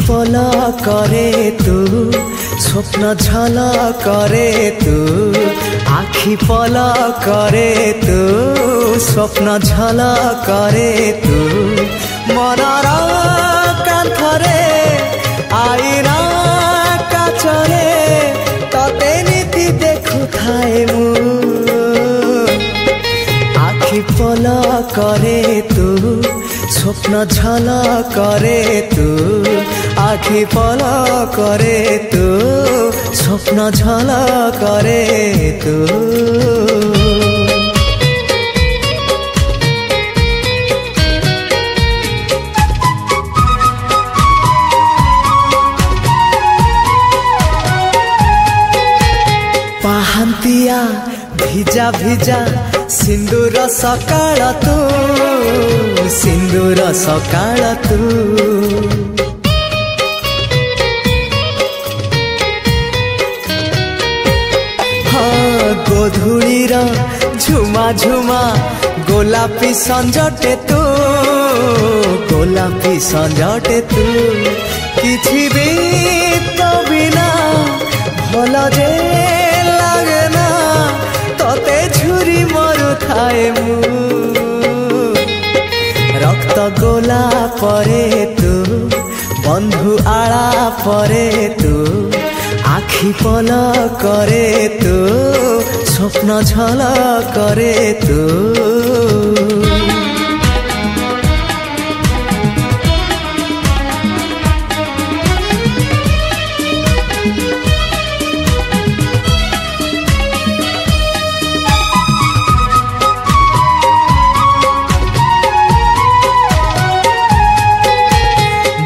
पलकरे तू स्वप्न झलकरे तू आखि पलकरे तू स्वप्न झलकरे तू मनर कांथरे आईना काचरे तते नीति देखु थाए मु आखि पलकरे तू स्वप्न झलकरे तू आखि पलकरे तू स्वप्न झलकरे तू पाहांतिया भिजा भिजा सिंदूर सकाळ तू सिंदूर सकाळ तू हाँ गोधूलीर झुमा झुमा गोलापी संजटे तू गोलापी संजटे तू किछि भी तो बिना भल जे लागे ना तते झुरी मरु थाए मु रक्त गोला परे तू बंधु आला परे तू आखि पलकरे तू स्वप्न झलकरे तू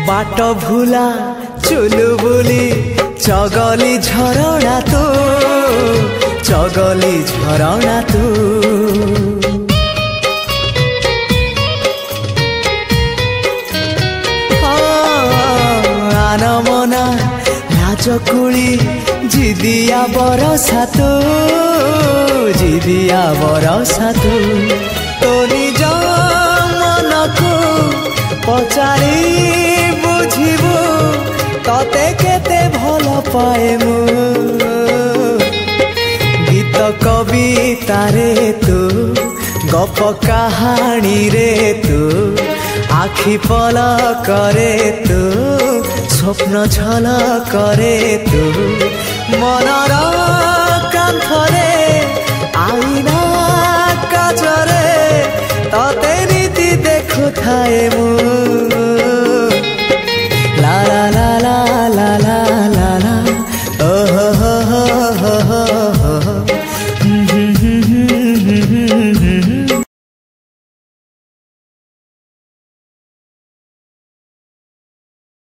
बाट भूला चुलु बुली चगली झरणा तू चगली झरणा तू आन मना लाजकुली जिदिया बरसा तू जिदिया बरसा तू तो निज मन को पचारी बुझिबू तते केते भल पाए मु गीत कविता रे तू गप कहानी रे तू आखि पलकरे तू स्वप्न झलकरे तू मनर कांथरे आईना काचरे तते नीति देखु थाए मु ला ला ला ला ला ला ला ओ हो हो हो हो